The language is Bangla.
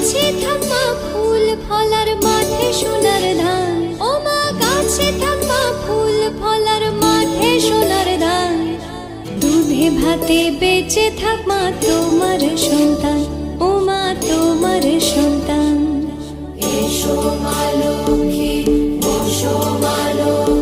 গাছে থাকা ফুল ফলার মাঠে সোনার ধান, ও মা গাছে থাকা ফুল ফলার মাঠে সোনার ধান। দুধে ভাতে বেঁচে থাক মা তোমার সন্তান, ও মা তোমার সন্তান। এসো মা লক্ষ্মী, বসো মা লক্ষ্মী।